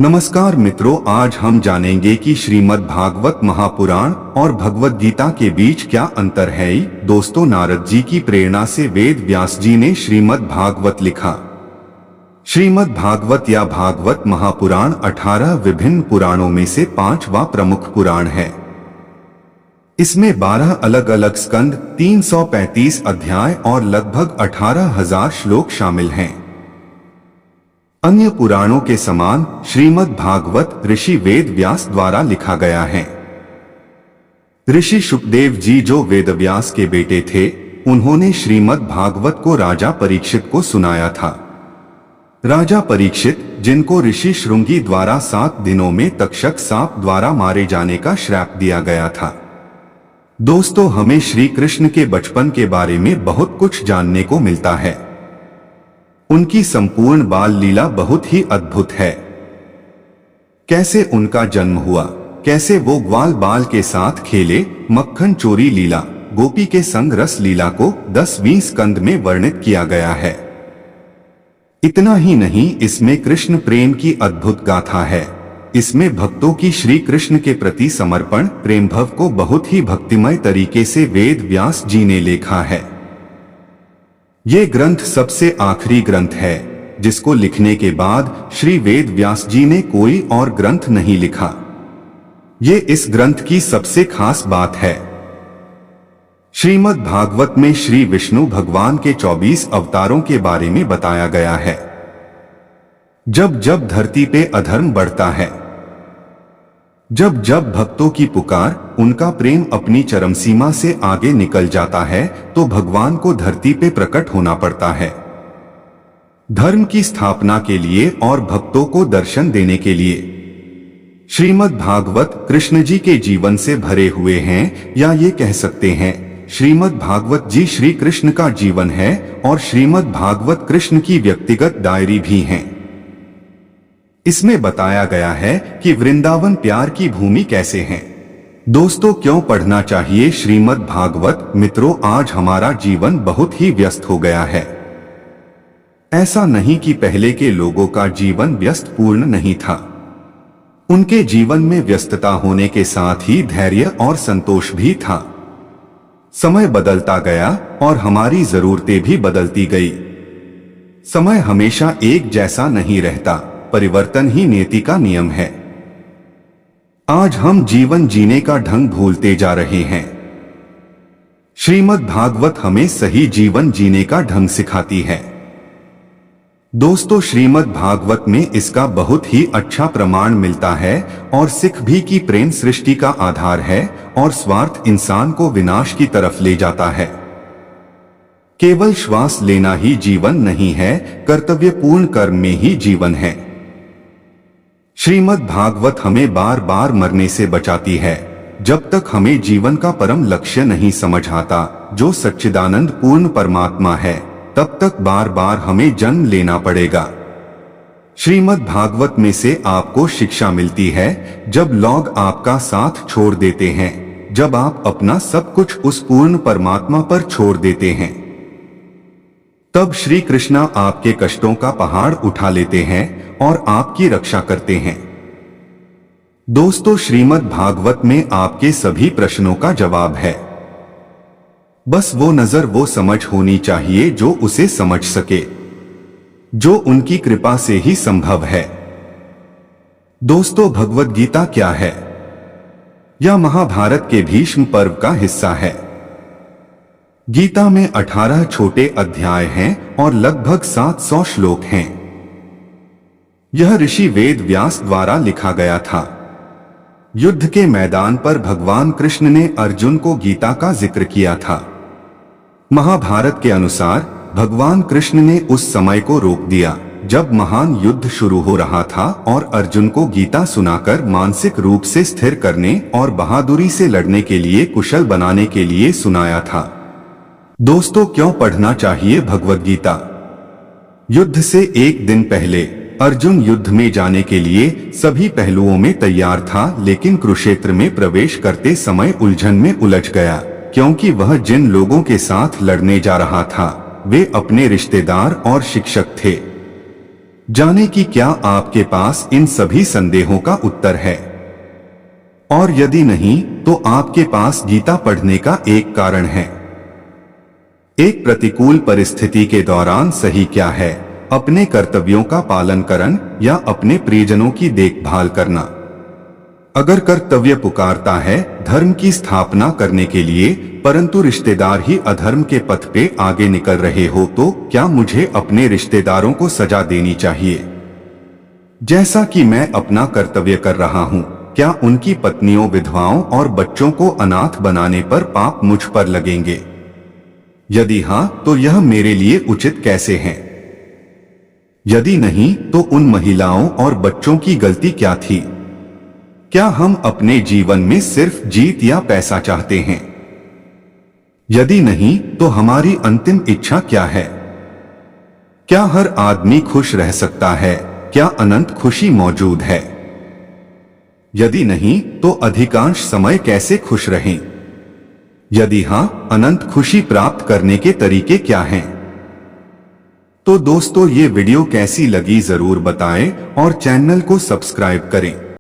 नमस्कार मित्रों, आज हम जानेंगे कि श्रीमद् भागवत महापुराण और भगवत गीता के बीच क्या अंतर है। दोस्तों, नारद जी की प्रेरणा से वेद व्यास जी ने श्रीमद् भागवत लिखा। श्रीमद् भागवत या भागवत महापुराण 18 विभिन्न पुराणों में से 5वां प्रमुख पुराण है। इसमें 12 अलग अलग स्कंद, 335 अध्याय और लगभग 18,000 श्लोक शामिल हैं। अन्य पुराणों के समान श्रीमद् भागवत ऋषि वेद व्यास द्वारा लिखा गया है। ऋषि शुकदेव जी जो वेदव्यास के बेटे थे, उन्होंने श्रीमद् भागवत को राजा परीक्षित को सुनाया था। राजा परीक्षित, जिनको ऋषि श्रृंगी द्वारा 7 दिनों में तक्षक सांप द्वारा मारे जाने का श्राप दिया गया था। दोस्तों, हमें श्री कृष्ण के बचपन के बारे में बहुत कुछ जानने को मिलता है। उनकी संपूर्ण बाल लीला बहुत ही अद्भुत है। कैसे उनका जन्म हुआ, कैसे वो ग्वाल बाल के साथ खेले, मक्खन चोरी लीला, गोपी के संग रस लीला को 10वें स्कंद में वर्णित किया गया है। इतना ही नहीं, इसमें कृष्ण प्रेम की अद्भुत गाथा है। इसमें भक्तों की श्री कृष्ण के प्रति समर्पण, प्रेम भाव को बहुत ही भक्तिमय तरीके से वेद व्यास जी ने लिखा है। ये ग्रंथ सबसे आखिरी ग्रंथ है, जिसको लिखने के बाद श्री वेद व्यास जी ने कोई और ग्रंथ नहीं लिखा। ये इस ग्रंथ की सबसे खास बात है। श्रीमद् भागवत में श्री विष्णु भगवान के 24 अवतारों के बारे में बताया गया है। जब जब धरती पे अधर्म बढ़ता है, जब जब भक्तों की पुकार, उनका प्रेम अपनी चरम सीमा से आगे निकल जाता है, तो भगवान को धरती पे प्रकट होना पड़ता है। धर्म की स्थापना के लिए और भक्तों को दर्शन देने के लिए। श्रीमद् भागवत कृष्ण जी के जीवन से भरे हुए हैं, या ये कह सकते हैं श्रीमद् भागवत जी श्री कृष्ण का जीवन है और श्रीमद् भागवत कृष्ण की व्यक्तिगत डायरी भी हैं। इसमें बताया गया है कि वृंदावन प्यार की भूमि कैसे है। दोस्तों, क्यों पढ़ना चाहिए श्रीमद् भागवत? मित्रों, आज हमारा जीवन बहुत ही व्यस्त हो गया है। ऐसा नहीं कि पहले के लोगों का जीवन व्यस्त पूर्ण नहीं था। उनके जीवन में व्यस्तता होने के साथ ही धैर्य और संतोष भी था। समय बदलता गया और हमारी जरूरतें भी बदलती गई। समय हमेशा एक जैसा नहीं रहता, परिवर्तन ही नियति का नियम है। आज हम जीवन जीने का ढंग भूलते जा रहे हैं। श्रीमद् भागवत हमें सही जीवन जीने का ढंग सिखाती है। दोस्तों, श्रीमद् भागवत में इसका बहुत ही अच्छा प्रमाण मिलता है और सिख भी कि प्रेम सृष्टि का आधार है और स्वार्थ इंसान को विनाश की तरफ ले जाता है। केवल श्वास लेना ही जीवन नहीं है, कर्तव्यपूर्ण कर्म में ही जीवन है। श्रीमद् भागवत हमें बार बार मरने से बचाती है। जब तक हमें जीवन का परम लक्ष्य नहीं समझ आता, जो सच्चिदानंद पूर्ण परमात्मा है, तब तक बार बार हमें जन्म लेना पड़ेगा। श्रीमद् भागवत में से आपको शिक्षा मिलती है, जब लोग आपका साथ छोड़ देते हैं, जब आप अपना सब कुछ उस पूर्ण परमात्मा पर छोड़ देते हैं, तब श्री कृष्णा आपके कष्टों का पहाड़ उठा लेते हैं और आपकी रक्षा करते हैं। दोस्तों, श्रीमद् भागवत में आपके सभी प्रश्नों का जवाब है। बस वो नजर, वो समझ होनी चाहिए जो उसे समझ सके, जो उनकी कृपा से ही संभव है। दोस्तों, भगवद गीता क्या है? यह महाभारत के भीष्म पर्व का हिस्सा है। गीता में 18 छोटे अध्याय हैं और लगभग 700 श्लोक हैं। यह ऋषि वेद व्यास द्वारा लिखा गया था। युद्ध के मैदान पर भगवान कृष्ण ने अर्जुन को गीता का जिक्र किया था। महाभारत के अनुसार भगवान कृष्ण ने उस समय को रोक दिया जब महान युद्ध शुरू हो रहा था और अर्जुन को गीता सुनाकर मानसिक रूप से स्थिर करने और बहादुरी से लड़ने के लिए कुशल बनाने के लिए सुनाया था। दोस्तों, क्यों पढ़ना चाहिए भगवद गीता? युद्ध से एक दिन पहले अर्जुन युद्ध में जाने के लिए सभी पहलुओं में तैयार था, लेकिन कुरुक्षेत्र में प्रवेश करते समय उलझन में उलझ गया, क्योंकि वह जिन लोगों के साथ लड़ने जा रहा था, वे अपने रिश्तेदार और शिक्षक थे। जाने कि क्या आपके पास इन सभी संदेहों का उत्तर है, और यदि नहीं तो आपके पास गीता पढ़ने का एक कारण है। एक प्रतिकूल परिस्थिति के दौरान सही क्या है, अपने कर्तव्यों का पालन करना या अपने प्रियजनों की देखभाल करना। अगर कर्तव्य पुकारता है धर्म की स्थापना करने के लिए, परंतु रिश्तेदार ही अधर्म के पथ पे आगे निकल रहे हो, तो क्या मुझे अपने रिश्तेदारों को सजा देनी चाहिए जैसा कि मैं अपना कर्तव्य कर रहा हूँ? क्या उनकी पत्नियों, विधवाओं और बच्चों को अनाथ बनाने पर पाप मुझ पर लगेंगे? यदि हाँ तो यह मेरे लिए उचित कैसे है? यदि नहीं तो उन महिलाओं और बच्चों की गलती क्या थी? क्या हम अपने जीवन में सिर्फ जीत या पैसा चाहते हैं? यदि नहीं तो हमारी अंतिम इच्छा क्या है? क्या हर आदमी खुश रह सकता है? क्या अनंत खुशी मौजूद है? यदि नहीं तो अधिकांश समय कैसे खुश रहें? यदि हां, अनंत खुशी प्राप्त करने के तरीके क्या हैं? तो दोस्तों, ये वीडियो कैसी लगी जरूर बताएं और चैनल को सब्सक्राइब करें।